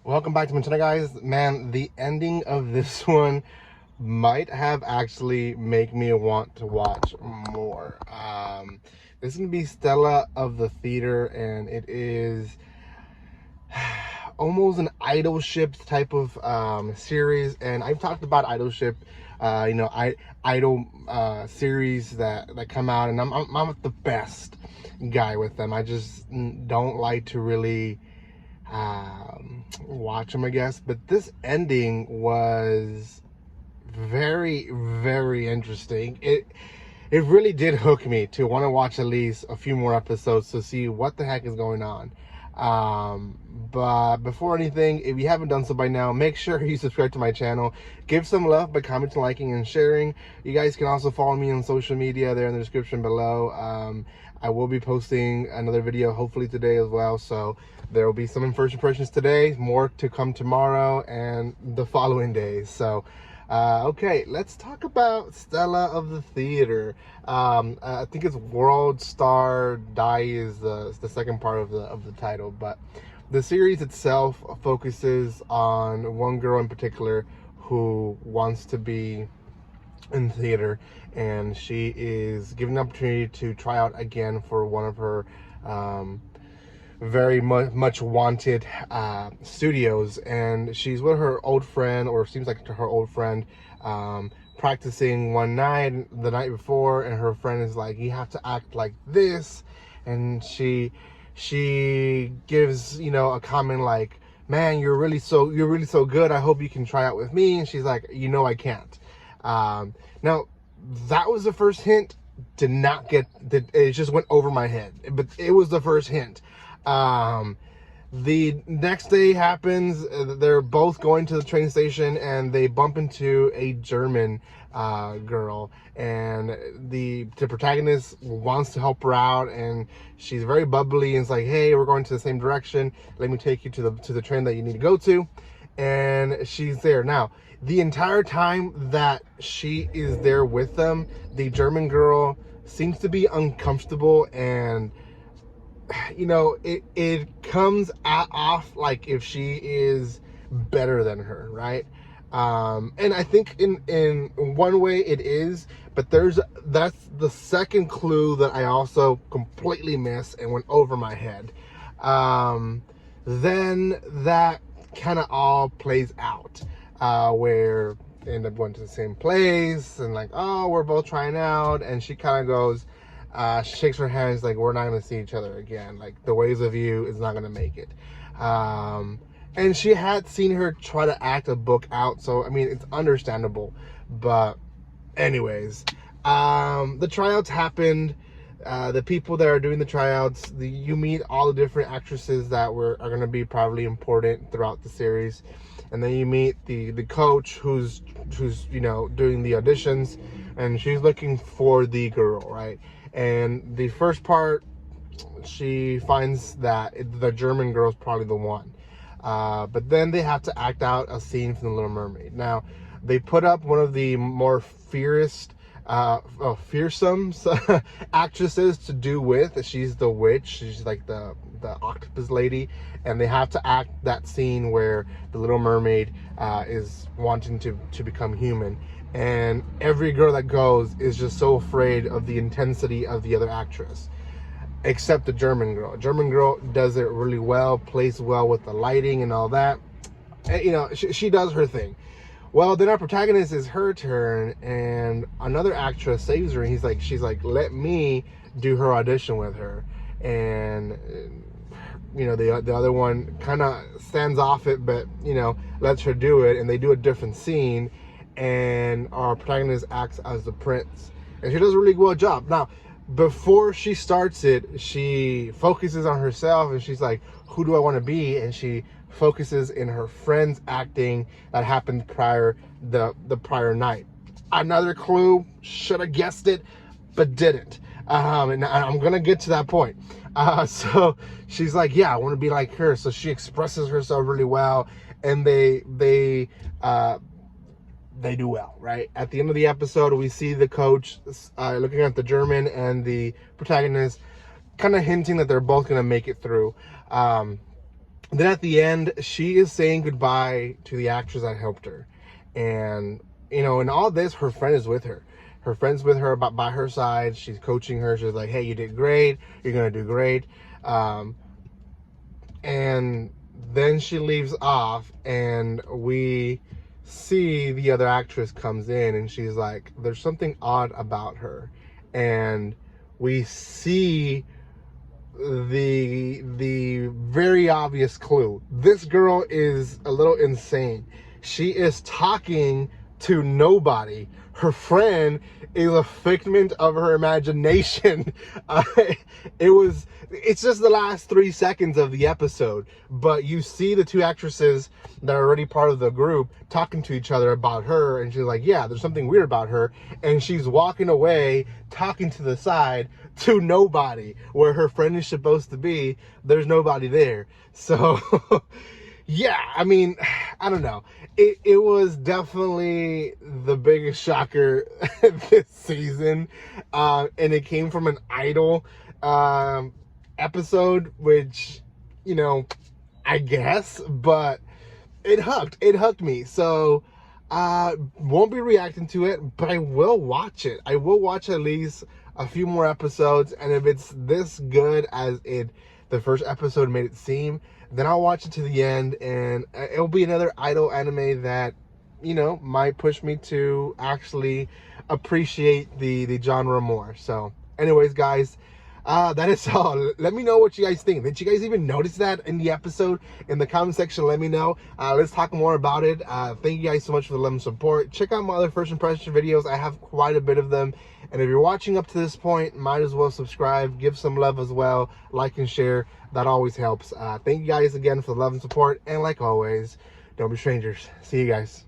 Welcome back to my channel, guys. Man, the ending of this one might have actually make me want to watch more. This is gonna be Stella of the Theater, and it is almost an idolship type of series. And I've talked about idolship, idol series that come out, and I'm not the best guy with them. I just don't like to really watch them, I guess. But this ending was very, very interesting. It really did hook me to want to watch at least a few more episodes to see what the heck is going on. But before anything, if you haven't done so by now, make sure you subscribe to my channel. Give some love by commenting, liking, and sharing. You guys can also follow me on social media there in the description below. I will be posting another video hopefully today as well, so there will be some first impressions today, more to come tomorrow and the following days. So okay, let's talk about Stella of the Theater. I think it's World Star Die is the second part of the title, but the series itself focuses on one girl in particular who wants to be in theater, and she is given an opportunity to try out again for one of her very much wanted studios. And she's with her old friend, or seems like her old friend, practicing one night, the night before, and her friend is like, you have to act like this, and she gives, a comment like, man, you're really so good, I hope you can try out with me. And she's like, I can't. Now that was the first hint. Did not get that, it just went over my head, but it was the first hint. The next day happens, they're both going to the train station, and they bump into a German girl, and the protagonist wants to help her out, and she's very bubbly and it's like, hey, we're going to the same direction, let me take you to the train that you need to go to. And she's there. Now, the entire time that she is there with them, the German girl seems to be uncomfortable, and it comes off like if she is better than her, right? And I think in one way it is, but that's the second clue that I also completely missed and went over my head. Then that kind of all plays out, where they end up going to the same place, and like, oh, we're both trying out, and she kind of goes, she shakes her hands like, we're not going to see each other again, like the ways of you is not going to make it. And she had seen her try to act a book out, so I mean, it's understandable. But anyways, the tryouts happened. The people that are doing the tryouts, you meet all the different actresses that are going to be probably important throughout the series, and then you meet the coach who's doing the auditions, and she's looking for the girl, right? And the first part, she finds that the German girl is probably the one, but then they have to act out a scene from The Little Mermaid. Now, they put up one of the more fearsome actresses to do with. She's the witch. She's like the octopus lady, and they have to act that scene where the Little Mermaid is wanting to become human. And every girl that goes is just so afraid of the intensity of the other actress, except the German girl. German girl does it really well, plays well with the lighting and all that. And, she does her thing. Well, then our protagonist, is her turn, and another actress saves her, and she's like, let me do her audition with her. And the other one kind of stands off it, but lets her do it, and they do a different scene, and our protagonist acts as the prince, and she does a really well job. Now, before she starts it, she focuses on herself, and she's like, who do I want to be? And she focuses in her friend's acting that happened the prior night. Another clue, should have guessed it, but didn't. And I'm gonna get to that point. So she's like, yeah, I want to be like her. So she expresses herself really well, and they do well, right? At the end of the episode, we see the coach looking at the German and the protagonist, kind of hinting that they're both gonna make it through. then at the end, she is saying goodbye to the actress that helped her. And, you know, in all this, her friend is with her. Her friend's with her by her side. She's coaching her. She's like, hey, you did great. You're going to do great. And then she leaves off, and we see the other actress comes in, and she's like, there's something odd about her. And we see the very obvious clue. This girl is a little insane. She is talking to nobody. Her friend is a figment of her imagination. It's just the last 3 seconds of the episode, but you see the two actresses that are already part of the group talking to each other about her, and she's like, yeah, there's something weird about her, and she's walking away talking to the side to nobody, where her friend is supposed to be. There's nobody there. So yeah, I mean, I don't know. It was definitely the biggest shocker this season. And it came from an Idol episode, which, you know, I guess, but it hooked me. So won't be reacting to it, but I will watch it. I will watch at least a few more episodes, and if it's this good as the first episode made it seem, then I'll watch it to the end, and it'll be another Idol anime that, you know, might push me to actually appreciate the genre more. So anyways, guys, that is all. Let me know what you guys think. Did you guys even notice that in the episode? In the comment section, let me know. Let's talk more about it. Thank you guys so much for the love and support. Check out my other first impression videos. I have quite a bit of them. And if you're watching up to this point, might as well subscribe. Give some love as well. Like and share. That always helps. Thank you guys again for the love and support. And like always, don't be strangers. See you guys.